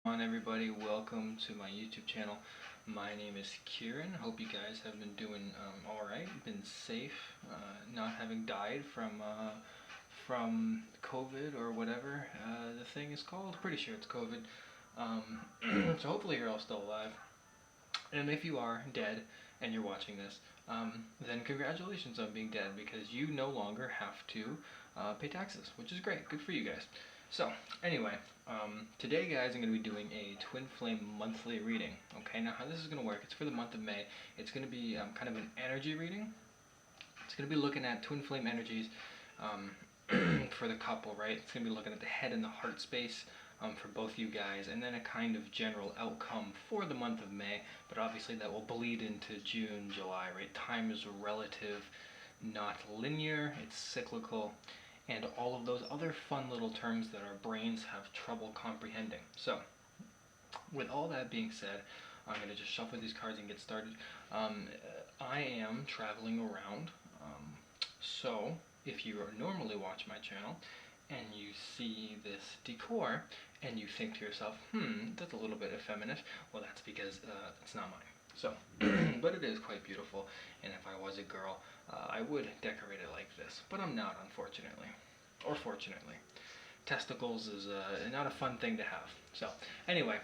Everybody, welcome to my YouTube channel. My name is Kieran. Hope you guys have been doing alright, been safe, not having died from COVID or whatever the thing is called. Pretty sure it's COVID. So hopefully you're all still alive. And if you are dead and you're watching this, then congratulations on being dead, because you no longer have to pay taxes, which is great. Good for you guys. So anyway, today guys, I'm going to be doing a twin flame monthly reading. Okay, now how this is going to work, it's for the month of May. It's going to be kind of an energy reading. It's going to be looking at twin flame energies for the couple, right? It's going to be looking at the head and the heart space for both you guys, and then a kind of general outcome for the month of May, but obviously that will bleed into June, July, right? Time is relative, not linear, it's cyclical, and all of those other fun little terms that our brains have trouble comprehending. So, with all that being said, I'm going to just shuffle these cards and get started. I am traveling around, so if you normally watch my channel and you see this decor and you think to yourself, that's a little bit effeminate, well, that's because it's not mine. So, but it is quite beautiful, and if I was a girl, I would decorate it like this, but I'm not, unfortunately, or fortunately. Testicles is not a fun thing to have. So, anyway,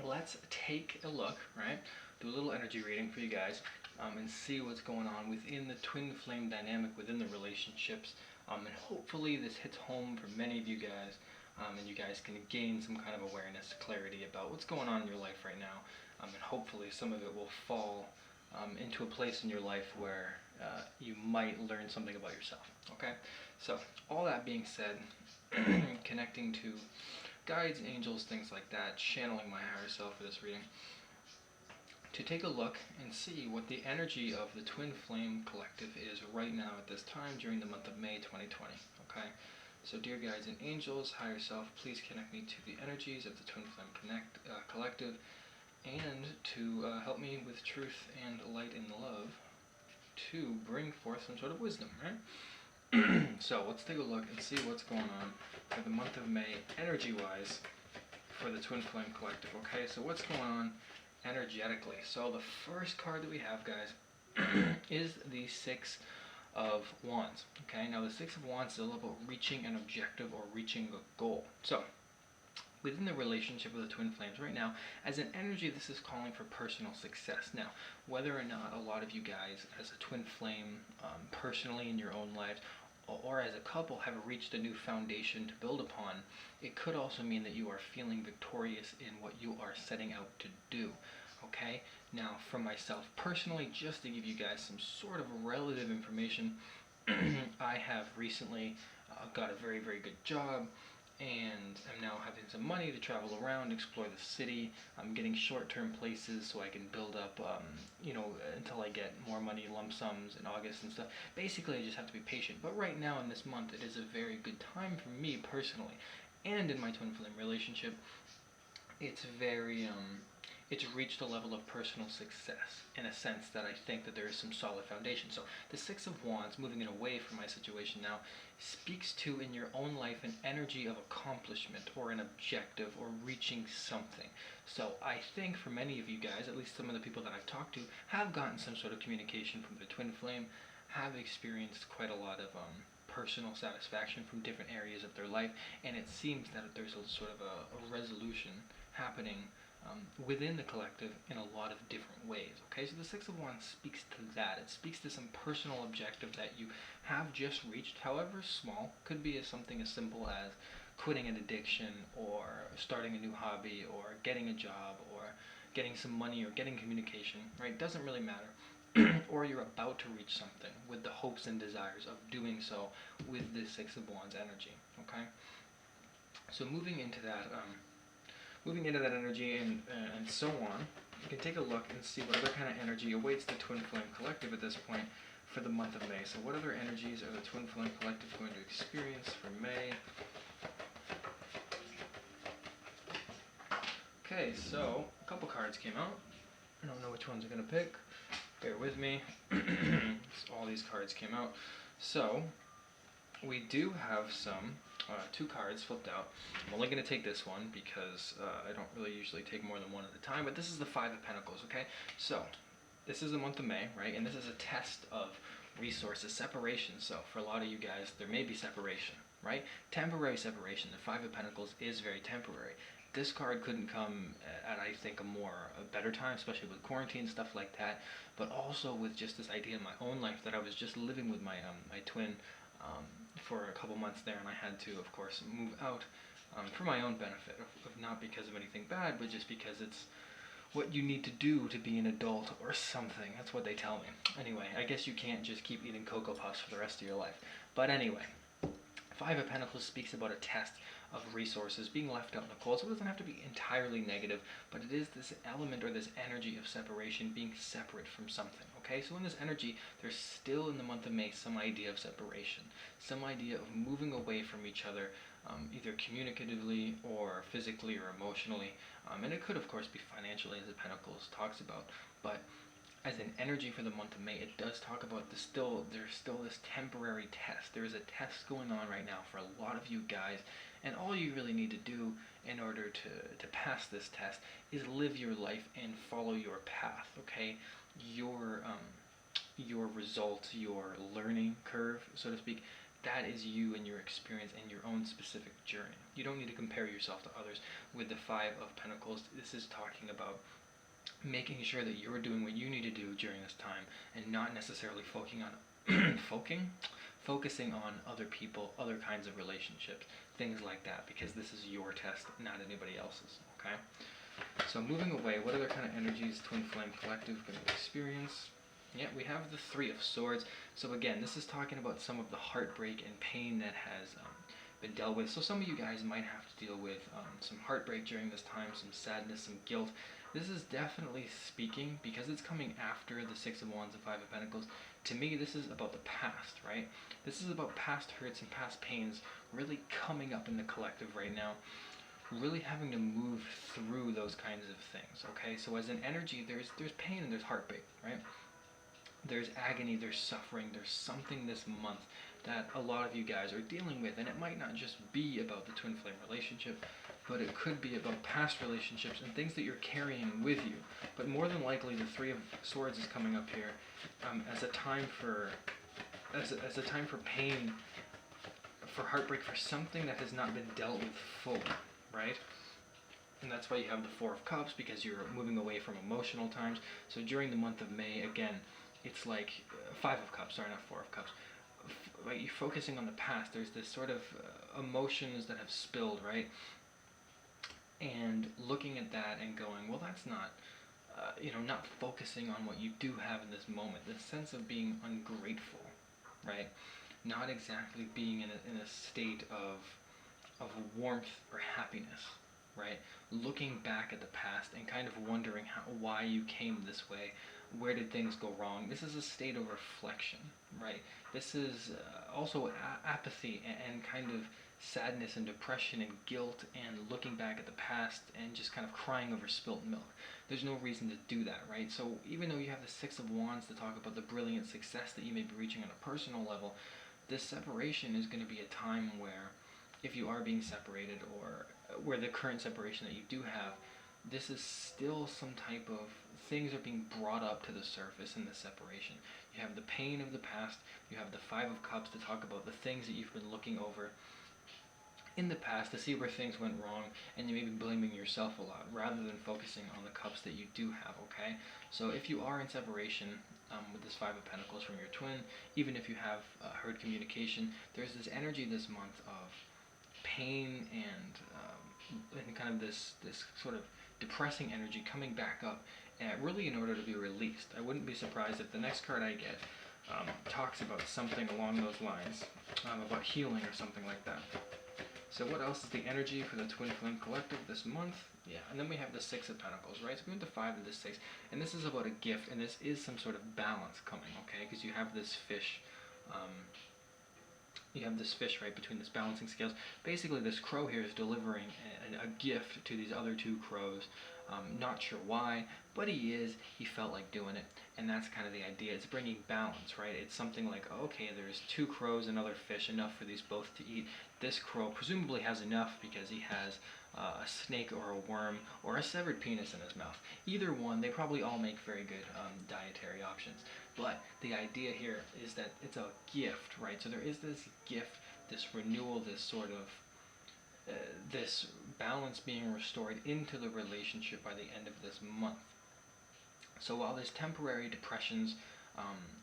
let's take a look, right? Do a little energy reading for you guys, and see what's going on within the twin flame dynamic within the relationships, and hopefully this hits home for many of you guys, and you guys can gain some kind of awareness, clarity about what's going on in your life right now, and hopefully some of it will fall into a place in your life where you might learn something about yourself. Okay, so all that being said, connecting to guides, angels, things like that, channeling my higher self for this reading, to take a look and see what the energy of the Twin Flame Collective is right now at this time during the month of May 2020. Okay, so dear guides and angels, higher self, please connect me to the energies of the Twin Flame Collective, and to help me with truth and light and love to bring forth some sort of wisdom, right? So let's take a look and see what's going on for the month of May energy-wise for the Twin Flame Collective. Okay, so what's going on energetically? So the first card that we have, guys, is the Six of Wands. Okay, now the Six of Wands is all about reaching an objective or reaching a goal. So within the relationship of the twin flames right now, as an energy, this is calling for personal success. Now, whether or not a lot of you guys as a twin flame personally in your own lives or as a couple have reached a new foundation to build upon, it could also mean that you are feeling victorious in what you are setting out to do. Okay, now for myself personally, just to give you guys some sort of relative information, I have recently got a very, very good job, and I'm now having some money to travel around, explore the city. I'm getting short-term places so I can build up, until I get more money, lump sums in August and stuff. Basically, I just have to be patient. But right now in this month, it is a very good time for me personally, and in my twin flame relationship, it's very, it's reached a level of personal success in a sense that I think that there is some solid foundation. So the Six of Wands, moving it away from my situation now, speaks to in your own life an energy of accomplishment or an objective or reaching something. So I think for many of you guys, at least some of the people that I've talked to, have gotten some sort of communication from the twin flame, have experienced quite a lot of personal satisfaction from different areas of their life, and it seems that there's a sort of a resolution happening within the collective in a lot of different ways. Okay, so the Six of Wands speaks to that. It speaks to some personal objective that you have just reached, however small. Could be something as simple as quitting an addiction, or starting a new hobby, or getting a job, or getting some money, or getting communication, right? Doesn't really matter. Or you're about to reach something with the hopes and desires of doing so with this Six of Wands energy. Okay, so moving into that energy and so on, you can take a look and see what other kind of energy awaits the Twin Flame Collective at this point for the month of May. So what other energies are the Twin Flame Collective going to experience for May? Okay, so a couple cards came out. I don't know which ones I'm going to pick. Bear with me. All these cards came out. So we do have some two cards flipped out. I'm only going to take this one because I don't really usually take more than one at a time, but this is the Five of Pentacles, okay? So, this is the month of May, right? And this is a test of resources, separation. So, for a lot of you guys, there may be separation, right? Temporary separation. The Five of Pentacles is very temporary. This card couldn't come at, I think, a better time, especially with quarantine, stuff like that, but also with just this idea in my own life that I was just living with my twin for a couple months there, and I had to, of course, move out for my own benefit, of not because of anything bad, but just because it's what you need to do to be an adult or something. That's what they tell me. Anyway, I guess you can't just keep eating Cocoa Puffs for the rest of your life. But anyway, Five of Pentacles speaks about a test of resources being left out in the cold, so it doesn't have to be entirely negative, but it is this element or this energy of separation, being separate from something, okay? So in this energy, there's still in the month of May some idea of separation, some idea of moving away from each other, either communicatively or physically or emotionally, and it could of course be financially, as the Pentacles talks about, but as an energy for the month of May, it does talk about there's still this temporary test. There is a test going on right now for a lot of you guys, and all you really need to do in order to pass this test is live your life and follow your path, okay? Your results, your learning curve, so to speak, that is you and your experience and your own specific journey. You don't need to compare yourself to others. With the Five of Pentacles, this is talking about making sure that you're doing what you need to do during this time and not necessarily focusing on other people, other kinds of relationships, things like that, because this is your test, not anybody else's, okay? So moving away, what other kind of energies Twin Flame Collective going to experience? Yeah, we have the Three of Swords. So again, this is talking about some of the heartbreak and pain that has been dealt with. So some of you guys might have to deal with some heartbreak during this time, some sadness, some guilt. This is definitely speaking, because it's coming after the Six of Wands and Five of Pentacles. To me, this is about the past, right? This is about past hurts and past pains really coming up in the collective right now. Really having to move through those kinds of things, okay? So as an energy, there's pain and there's heartbreak, right? There's agony, there's suffering, there's something this month that a lot of you guys are dealing with, and it might not just be about the twin flame relationship, but it could be about past relationships and things that you're carrying with you. But more than likely, the Three of Swords is coming up here as a time for pain, for heartbreak, for something that has not been dealt with fully, right? And that's why you have the Four of Cups, because you're moving away from emotional times. So during the month of May, again, it's like Five of Cups, sorry, not Four of Cups. Like you're focusing on the past. There's this sort of emotions that have spilled, right? And looking at that and going, well, that's not, not focusing on what you do have in this moment. This sense of being ungrateful, right? Not exactly being in a state of warmth or happiness, right? Looking back at the past and kind of wondering why you came this way. Where did things go wrong? This is a state of reflection, right? This is also apathy and kind of sadness and depression and guilt and looking back at the past and just kind of crying over spilt milk. There's no reason to do that, right? So even though you have the Six of Wands to talk about the brilliant success that you may be reaching on a personal level, this separation is going to be a time where, if you are being separated, or where the current separation that you do have, this is still some type of things are being brought up to the surface in this separation. You have the pain of the past, you have the Five of Cups to talk about the things that you've been looking over in the past to see where things went wrong, and you may be blaming yourself a lot rather than focusing on the cups that you do have, okay? So if you are in separation with this Five of Pentacles from your twin, even if you have heard communication, there's this energy this month of pain and kind of this sort of depressing energy coming back up, really in order to be released. I wouldn't be surprised if the next card I get talks about something along those lines, about healing or something like that. So what else is the energy for the Twin Flame Collective this month? Yeah, and then we have the Six of Pentacles, right? So we went to 5 and the 6, and this is about a gift, and this is some sort of balance coming, okay? Because you have this fish, right, between this balancing scales. Basically, this crow here is delivering a gift to these other two crows, Not sure why, but he felt like doing it, and that's kind of the idea. It's bringing balance, right? It's something like, okay, there's 2 crows, another fish, enough for these both to eat. This crow presumably has enough because he has a snake or a worm or a severed penis in his mouth. Either one, they probably all make very good dietary options. But the idea here is that it's a gift, right? So there is this gift, this renewal, this sort of this balance being restored into the relationship by the end of this month. So while there's temporary depressions,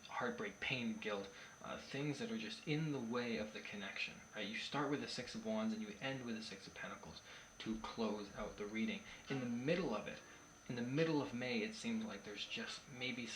heartbreak, pain, guilt, things that are just in the way of the connection, right? You start with the 6 of Wands and you end with the 6 of Pentacles to close out the reading. In the middle of it, in the middle of May, it seems like there's just maybe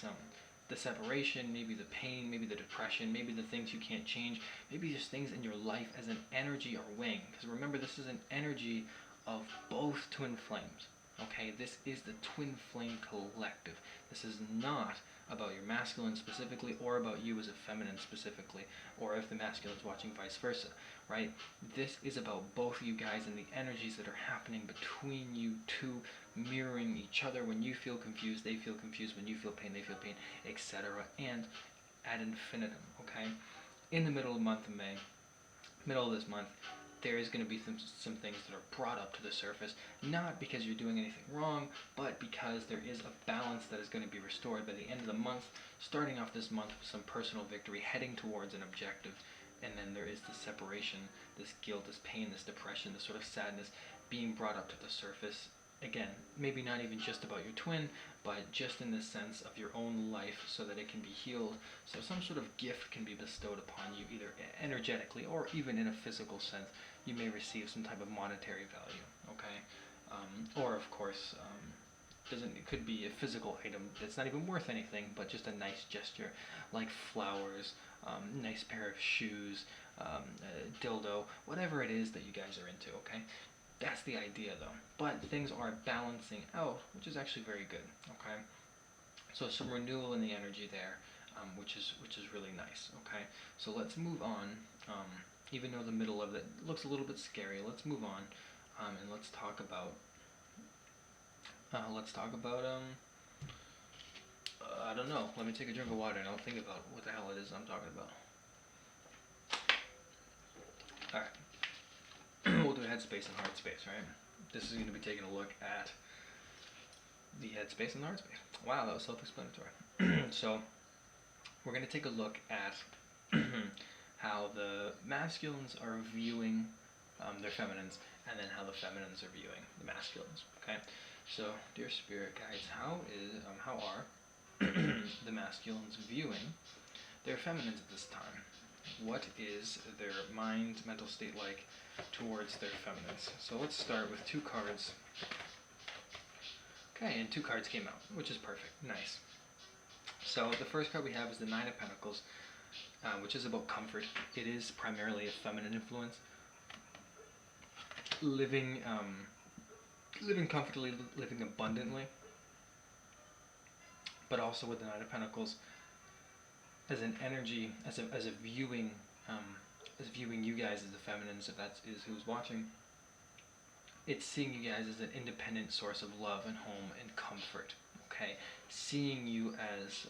the separation, maybe the pain, maybe the depression, maybe the things you can't change, maybe just things in your life as an energy are weighing. Because remember, this is an energy of both twin flames. Okay, this is the twin flame collective. This is not about your masculine specifically, or about you as a feminine specifically, or if the masculine is watching, vice versa, right? This is about both of you guys and the energies that are happening between you two, mirroring each other. When you feel confused, they feel confused. When you feel pain, they feel pain, etc. And ad infinitum, okay? In the middle of the month of May, middle of this month, there is going to be some things that are brought up to the surface, not because you're doing anything wrong, but because there is a balance that is going to be restored by the end of the month, starting off this month with some personal victory, heading towards an objective, and then there is this separation, this guilt, this pain, this depression, this sort of sadness being brought up to the surface. Again, maybe not even just about your twin, but just in the sense of your own life so that it can be healed. So some sort of gift can be bestowed upon you, either energetically or even in a physical sense. You may receive some type of monetary value, okay? Or, of course, it could be a physical item that's not even worth anything, but just a nice gesture, like flowers, nice pair of shoes, a dildo, whatever it is that you guys are into, okay? That's the idea, though. But things are balancing out, which is actually very good, okay? So some renewal in the energy there, which is really nice, okay? So let's move on. Even though the middle of it looks a little bit scary, let's move on, and let's talk about I don't know. Let me take a drink of water and I'll think about what the hell it is I'm talking about. All right. We'll do headspace and heart space, right? This is going to be taking a look at the headspace and the heart space. Wow, that was self-explanatory. So we're going to take a look at how the masculines are viewing their feminines, and then how the feminines are viewing the masculines. Okay, so dear spirit guides, how are the masculines viewing their feminines at this time? What is their mind, mental state like towards their feminines? So let's start with 2 cards. Okay, and 2 cards came out, which is perfect. Nice. So the first card we have is the 9 of Pentacles, which is about comfort. It is primarily a feminine influence. Living comfortably, living abundantly, but also with the 9 of Pentacles as an energy, as a viewing, as viewing you guys as the feminines, if that is who's watching. It's seeing you guys as an independent source of love and home and comfort. Okay, seeing you as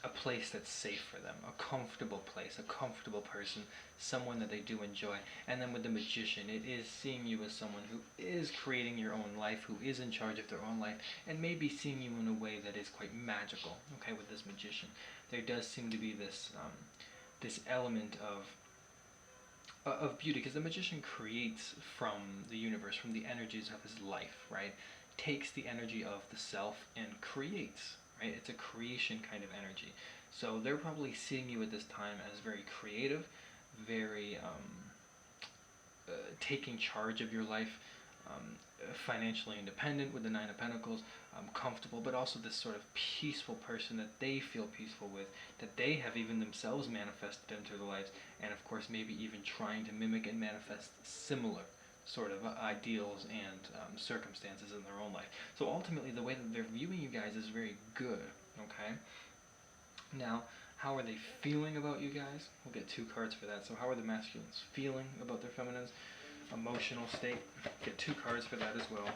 a place that's safe for them, a comfortable place, a comfortable person, someone that they do enjoy. And then with the Magician, it is seeing you as someone who is creating your own life, who is in charge of their own life, and maybe seeing you in a way that is quite magical. Okay, with this Magician, there does seem to be this this element of beauty, because the Magician creates from the universe, from the energies of his life, right? Takes the energy of the self and creates. Right? It's a creation kind of energy. So they're probably seeing you at this time as very creative, very taking charge of your life, financially independent with the 9 of Pentacles, comfortable, but also this sort of peaceful person that they feel peaceful with, that they have even themselves manifested into their lives, and of course maybe even trying to mimic and manifest similar sort of ideals and circumstances in their own life. So ultimately, the way that they're viewing you guys is very good, okay? Now, how are they feeling about you guys? We'll get 2 cards for that. So how are the masculines feeling about their feminines? Emotional state. Get 2 cards for that as well.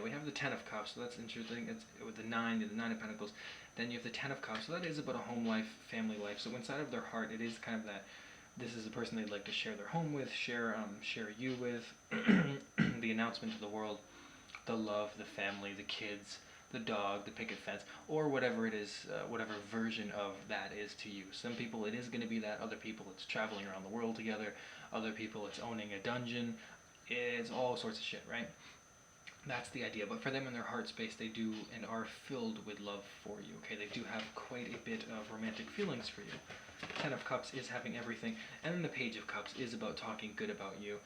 we have the Ten of Cups, so that's interesting. It's with the Nine of Pentacles. Then you have the Ten of Cups, so that is about a home life, family life. So inside of their heart, it is kind of that this is the person they'd like to share their home with, share you with, the announcement to the world, the love, the family, the kids, the dog, the picket fence, or whatever it is, whatever version of that is to you. Some people it is going to be that, other people it's traveling around the world together, other people it's owning a dungeon, it's all sorts of shit, right? That's the idea. But for them in their heart space, they do and are filled with love for you, okay? They do have quite a bit of romantic feelings for you. Ten of Cups is having everything, and then the Page of Cups is about talking good about you.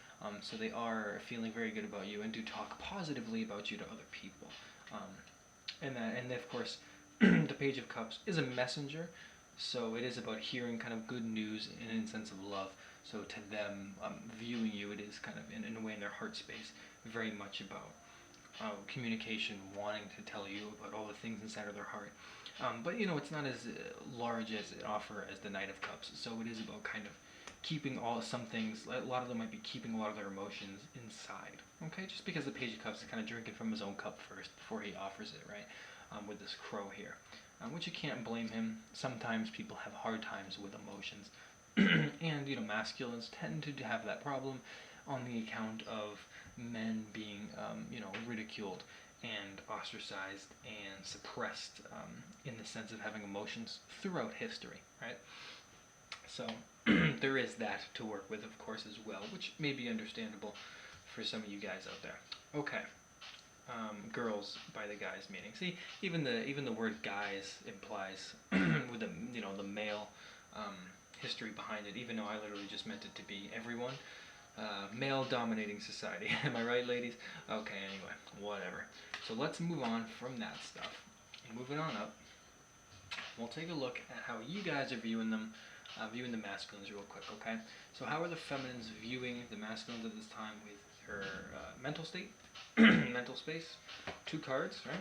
So they are feeling very good about you and do talk positively about you to other people. And of course, the Page of Cups is a messenger, so it is about hearing kind of good news in a sense of love. So to them, viewing you, it is kind of in a way in their heart space, very much about communication, wanting to tell you about all the things inside of their heart. But you know, it's not as large as an offer as the Knight of Cups. So it is about kind of keeping some things. A lot of them might be keeping a lot of their emotions inside. Okay, just because the Page of Cups is kind of drinking from his own cup first before he offers it, right? With this crow here, which you can't blame him. Sometimes people have hard times with emotions, and you know, masculines tend to have that problem on the account of men being, ridiculed and ostracized and suppressed in the sense of having emotions throughout history, right? So there is that to work with, of course, as well, which may be understandable for some of you guys out there. Okay, girls by the guys meaning. See, even the word guys implies with the male history behind it, even though I literally just meant it to be everyone. Male-dominating society. Am I right, ladies? Okay, anyway, whatever. So let's move on from that stuff. Moving on up, we'll take a look at how you guys are viewing them, viewing the masculines real quick, okay? So how are the feminines viewing the masculines at this time with her mental state, mental space? 2 cards, right?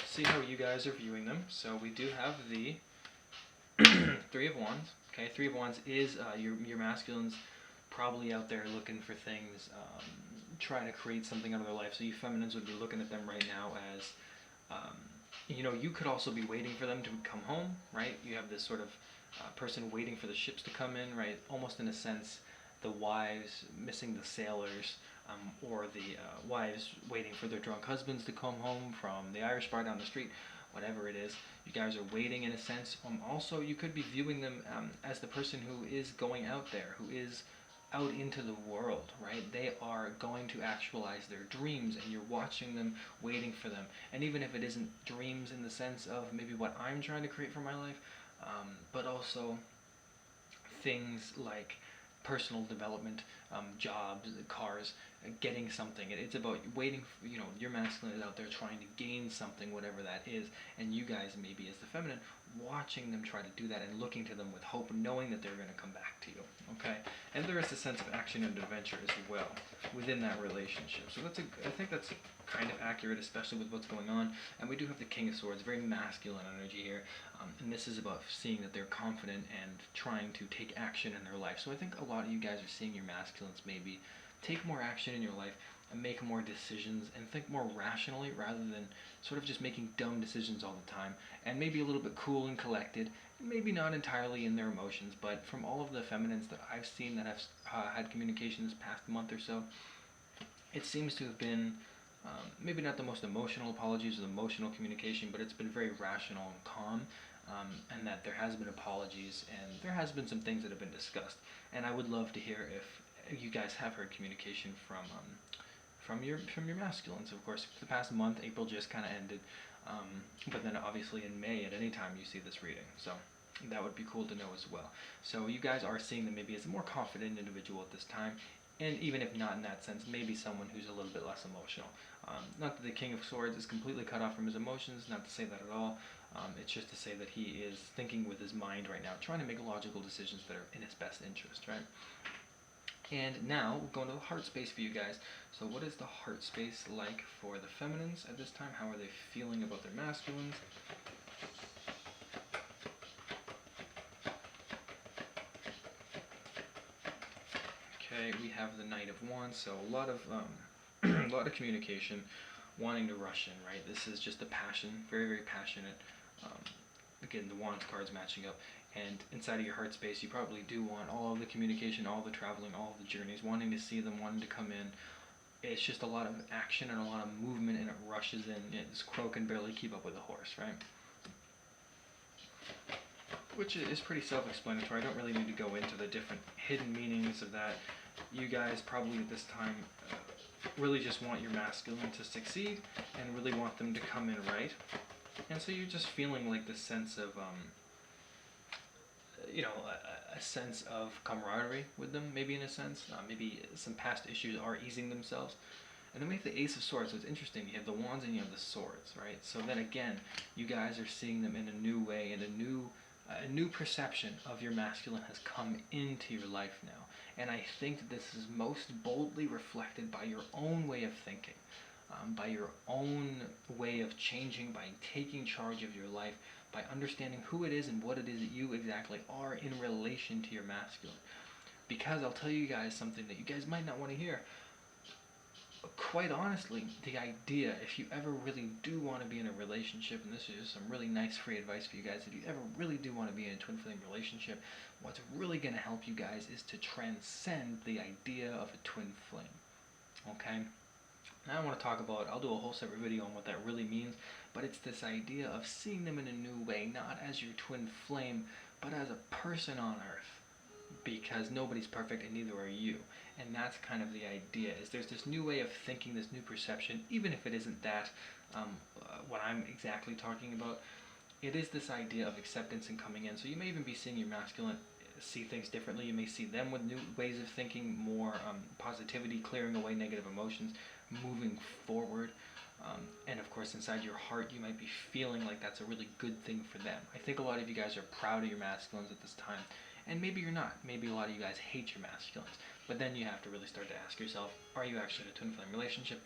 See how you guys are viewing them. So we do have the 3 of Wands. Okay, 3 of Wands is your masculines probably out there looking for things, trying to create something out of their life. So you feminines would be looking at them right now as, you could also be waiting for them to come home, right? You have this sort of person waiting for the ships to come in, right? Almost in a sense, the wives missing the sailors, or the wives waiting for their drunk husbands to come home from the Irish bar down the street. Whatever it is, you guys are waiting in a sense. Also, you could be viewing them as the person who is going out there, who is out into the world, right? They are going to actualize their dreams, and you're watching them, waiting for them. And even if it isn't dreams in the sense of maybe what I'm trying to create for my life, but also things like personal development, jobs, cars, getting something. It's about waiting for, your masculine is out there trying to gain something, whatever that is, and you guys maybe as the feminine watching them try to do that and looking to them with hope, knowing that they're going to come back to you, okay? And there is a sense of action and adventure as well within that relationship. So I think that's kind of accurate, especially with what's going on. And we do have the King of Swords, very masculine energy here, and this is about seeing that they're confident and trying to take action in their life. So I think a lot of you guys are seeing your masculines maybe take more action in your life and make more decisions and think more rationally rather than sort of just making dumb decisions all the time, and maybe a little bit cool and collected, maybe not entirely in their emotions. But from all of the feminines that I've seen that have had communication this past month or so, it seems to have been maybe not the most emotional apologies or the emotional communication, but it's been very rational and calm, and that there has been apologies and there has been some things that have been discussed. And I would love to hear if you guys have heard communication from your masculines. Of course, the past month, April just kind of ended, but then obviously in May at any time you see this reading, so that would be cool to know as well. So you guys are seeing them maybe as a more confident individual at this time, and even if not in that sense, maybe someone who's a little bit less emotional. Not that the King of Swords is completely cut off from his emotions, not to say that at all. It's just to say that he is thinking with his mind right now, trying to make logical decisions that are in his best interest, right? And now we're going to the heart space for you guys. So what is the heart space like for the feminines at this time? How are they feeling about their masculines? Okay, we have the Knight of Wands, so a lot of a lot of communication, wanting to rush in, right? This is just a passion, very, very passionate. Again, the Wands cards matching up, and inside of your heart space, you probably do want all of the communication, all the traveling, all of the journeys, wanting to see them, wanting to come in. It's just a lot of action and a lot of movement, and it rushes in. This crow can barely keep up with a horse, right? Which is pretty self-explanatory. I don't really need to go into the different hidden meanings of that. You guys probably at this time really just want your masculine to succeed and really want them to come in right. And so you're just feeling like this sense of, a sense of camaraderie with them, maybe in a sense. Maybe some past issues are easing themselves. And then we have the Ace of Swords, so it's interesting. You have the Wands and you have the Swords, right? So then again, you guys are seeing them in a new way, in a new perception of your masculine has come into your life now. And I think that this is most boldly reflected by your own way of thinking, by your own way of changing, by taking charge of your life, by understanding who it is and what it is that you exactly are in relation to your masculine. Because I'll tell you guys something that you guys might not want to hear. Quite honestly, the idea, if you ever really do want to be in a relationship, and this is just some really nice free advice for you guys, if you ever really do want to be in a twin flame relationship, what's really going to help you guys is to transcend the idea of a twin flame. Okay? Now I want to talk about, I'll do a whole separate video on what that really means, but it's this idea of seeing them in a new way, not as your twin flame, but as a person on earth. Because nobody's perfect and neither are you. And that's kind of the idea, is there's this new way of thinking, this new perception, even if it isn't that, what I'm exactly talking about. It is this idea of acceptance and coming in. So you may even be seeing your masculine see things differently. You may see them with new ways of thinking, more positivity, clearing away negative emotions, moving forward. And of course, inside your heart, you might be feeling like that's a really good thing for them. I think a lot of you guys are proud of your masculines at this time. And maybe you're not. Maybe a lot of you guys hate your masculines. But then you have to really start to ask yourself, are you actually in a twin flame relationship?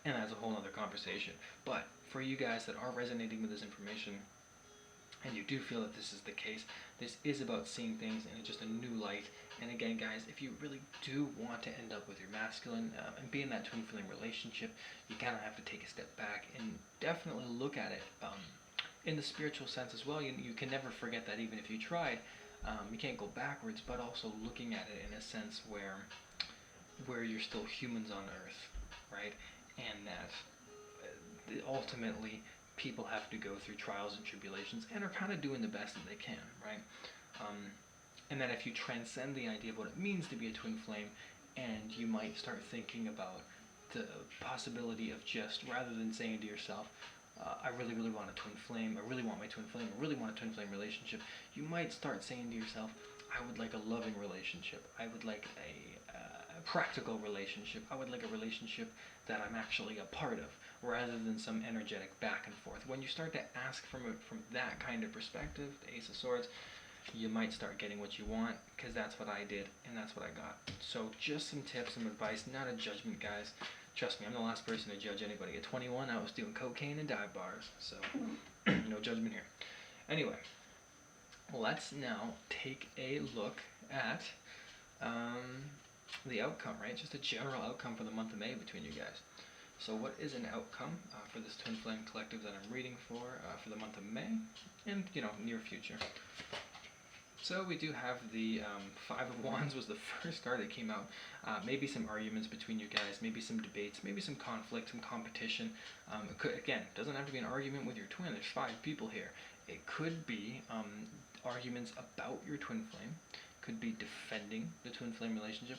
And that's a whole other conversation. But for you guys that are resonating with this information, and you do feel that this is the case, this is about seeing things in just a new light. And again, guys, if you really do want to end up with your masculine and be in that twin flame relationship, you kind of have to take a step back and definitely look at it in the spiritual sense as well. You can never forget that, even if you tried. You can't go backwards, but also looking at it in a sense where you're still humans on Earth, right? And that ultimately people have to go through trials and tribulations and are kind of doing the best that they can, right? And that if you transcend the idea of what it means to be a twin flame, and you might start thinking about the possibility of just, rather than saying to yourself, I really, really want a twin flame, I really want my twin flame, I really want a twin flame relationship, you might start saying to yourself, I would like a loving relationship, I would like a practical relationship, I would like a relationship that I'm actually a part of, rather than some energetic back and forth. When you start to ask from that kind of perspective, the Ace of Swords, you might start getting what you want, because that's what I did, and that's what I got. So just some tips, some advice, not a judgment, guys. Trust me, I'm the last person to judge anybody. At 21, I was doing cocaine and dive bars, so no judgment here. Anyway, let's now take a look at the outcome, right? Just a general outcome for the month of May between you guys. So what is an outcome for this Twin Flame Collective that I'm reading for the month of May and, near future? So we do have the Five of Wands was the first card that came out. Maybe some arguments between you guys, maybe some debates, maybe some conflict, some competition. Again, it doesn't have to be an argument with your twin. There's 5 people here. It could be arguments about your twin flame. Could be defending the twin flame relationship.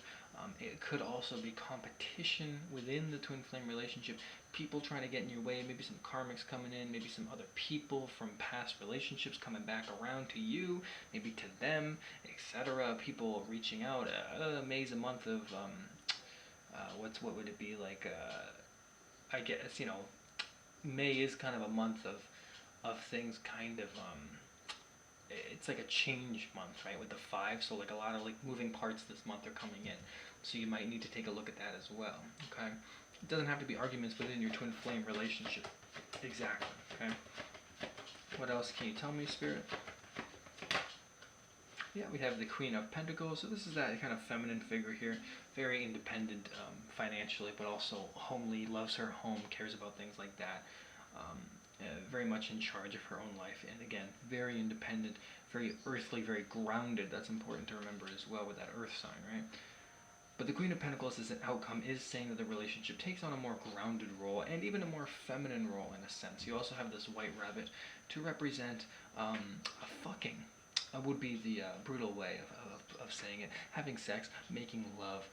It could also be competition within the twin flame relationship. People trying to get in your way, maybe some karmics coming in, maybe some other people from past relationships coming back around to you, maybe to them, etc. People reaching out. May's a month of, what would it be like? I guess, May is kind of a month of things kind of, it's like a change month, right, with the 5, so like a lot of like moving parts this month are coming in, so you might need to take a look at that as well, okay? It doesn't have to be arguments within your twin flame relationship, exactly, okay? What else can you tell me, Spirit? Yeah, we have the Queen of Pentacles. So this is that kind of feminine figure here, very independent financially, but also homely, loves her home, cares about things like that. Very much in charge of her own life, and again, very independent, very earthly, very grounded. That's important to remember as well with that earth sign, right? But the Queen of Pentacles as an outcome is saying that the relationship takes on a more grounded role and even a more feminine role in a sense. You also have this white rabbit to represent a fucking, would be the brutal way of saying it, having sex, making love,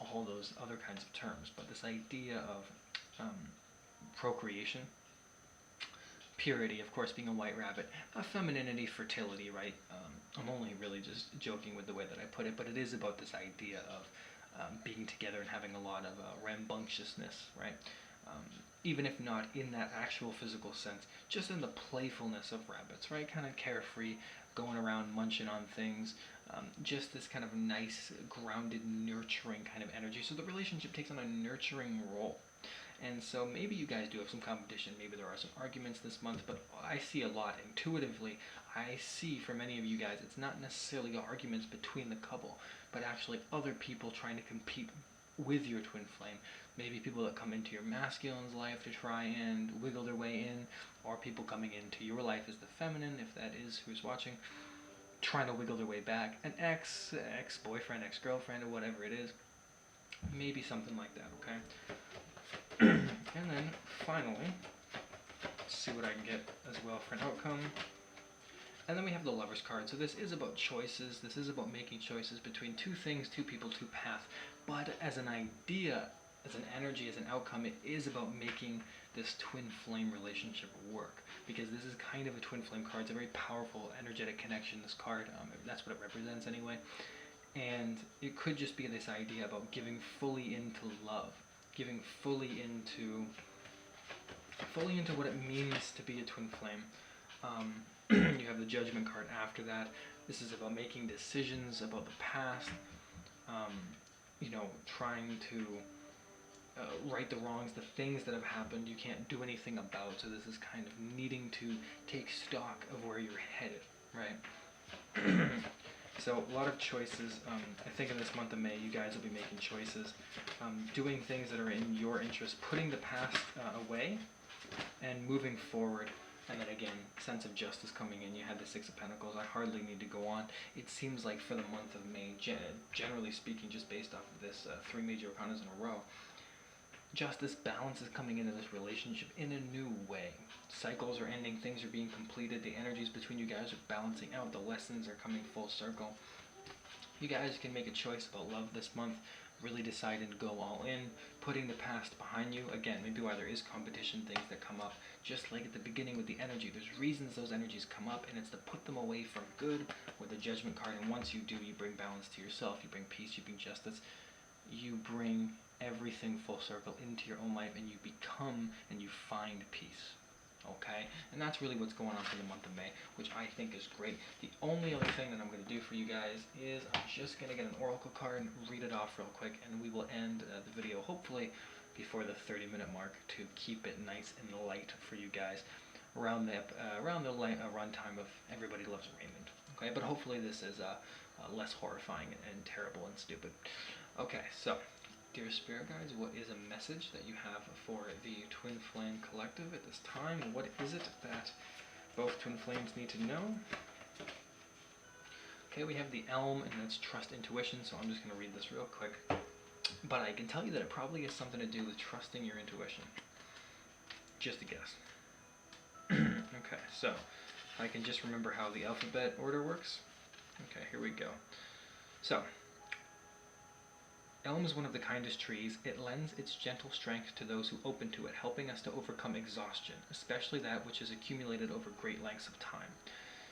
all those other kinds of terms. But this idea of procreation, purity, of course, being a white rabbit, femininity, fertility, right? I'm only really just joking with the way that I put it, but it is about this idea of being together and having a lot of rambunctiousness, right? Even if not in that actual physical sense, just in the playfulness of rabbits, right? Kind of carefree, going around munching on things, just this kind of nice, grounded, nurturing kind of energy. So the relationship takes on a nurturing role. And so maybe you guys do have some competition, maybe there are some arguments this month, but I see a lot intuitively. I see for many of you guys, it's not necessarily arguments between the couple, but actually other people trying to compete with your twin flame. Maybe people that come into your masculine's life to try and wiggle their way in, or people coming into your life as the feminine, if that is who's watching, trying to wiggle their way back. An ex-boyfriend, ex-girlfriend, or whatever it is. Maybe something like that, okay? And then, finally, let's see what I can get as well for an outcome. And then we have the Lover's card. So this is about choices. This is about making choices between two things, two people, two paths. But as an idea, as an energy, as an outcome, it is about making this twin flame relationship work. Because this is kind of a twin flame card. It's a very powerful, energetic connection, this card. That's what it represents anyway. And it could just be this idea about giving fully into love. Giving fully into what it means to be a twin flame. You have the Judgment card after that. This is about making decisions about the past, trying to right the wrongs, the things that have happened you can't do anything about. So this is kind of needing to take stock of where you're headed, right? So a lot of choices. I think in this month of May, you guys will be making choices, doing things that are in your interest, putting the past away, and moving forward. And then again, sense of justice coming in. You had the Six of Pentacles. I hardly need to go on. It seems like for the month of May, generally speaking, just based off of this three major arcanas in a row, justice, balance is coming into this relationship in a new way. Cycles are ending, things are being completed, the energies between you guys are balancing out, the lessons are coming full circle. You guys can make a choice about love this month, really decide and go all in, putting the past behind you. Again, maybe why there is competition, things that come up, just like at the beginning with the energy, there's reasons those energies come up, and it's to put them away for good with the Judgment card. And once you do, you bring balance to yourself, you bring peace, you bring justice, you bring everything full circle into your own life, and you become and you find peace. Okay? And that's really what's going on for the month of May, which I think is great. The only other thing that I'm going to do for you guys is I'm just going to get an oracle card and read it off real quick, and we will end the video hopefully before the 30-minute mark to keep it nice and light for you guys around the run time of Everybody Loves Raymond. Okay? But hopefully this is less horrifying and terrible and stupid. Okay, so dear Spirit Guides, what is a message that you have for the Twin Flame Collective at this time? What is it that both Twin Flames need to know? Okay, we have the Elm, and that's Trust Intuition, so I'm just going to read this real quick. But I can tell you that it probably has something to do with trusting your intuition. Just a guess. Okay, so I can just remember how the alphabet order works. Okay, here we go. So, Elm is one of the kindest trees. It lends its gentle strength to those who open to it, helping us to overcome exhaustion, especially that which is accumulated over great lengths of time.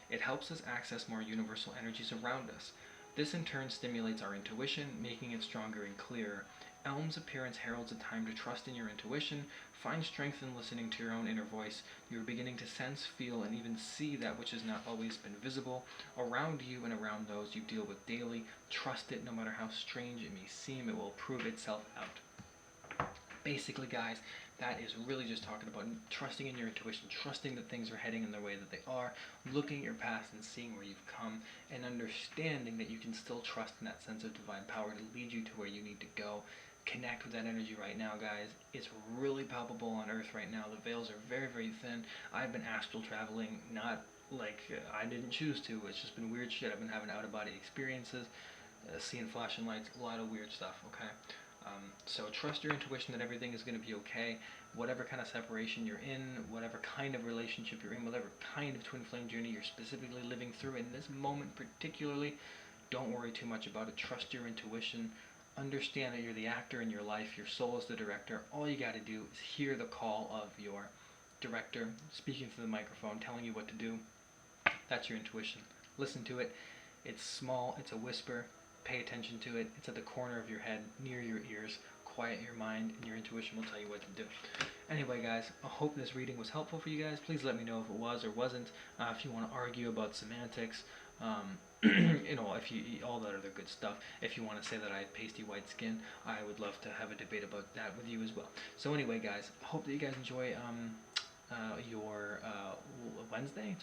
It helps us access more universal energies around us. This in turn stimulates our intuition, making it stronger and clearer. Elm's appearance heralds a time to trust in your intuition, find strength in listening to your own inner voice. You are beginning to sense, feel, and even see that which has not always been visible around you and around those you deal with daily. Trust it, no matter how strange it may seem, it will prove itself out. Basically, guys, That is really just talking about trusting in your intuition, trusting that things are heading in the way that they are, looking at your past and seeing where you've come, and understanding that you can still trust in that sense of divine power to lead you to where you need to go. Connect with that energy right now, guys. It's really palpable on Earth right now. The veils are very, very thin. I've been astral traveling, not like I didn't choose to. It's just been weird shit. I've been having out-of-body experiences, seeing flashing lights, a lot of weird stuff, okay? So trust your intuition that everything is going to be okay. Whatever kind of separation you're in, whatever kind of relationship you're in, whatever kind of twin flame journey you're specifically living through in this moment particularly, don't worry too much about it. Trust your intuition. Understand that you're the actor in your life. Your soul is the director. All you got to do is hear the call of your director speaking through the microphone, telling you what to do. That's your intuition. Listen to it. It's small. It's a whisper. Pay attention to it. It's at the corner of your head, near your ears. Quiet your mind, and your intuition will tell you what to do. Anyway, guys, I hope this reading was helpful for you guys. Please let me know if it was or wasn't. If you want to argue about semantics, you know, if you all that other good stuff. If you want to say that I have pasty white skin, I would love to have a debate about that with you as well. So anyway, guys, I hope that you guys enjoy your Wednesday. It's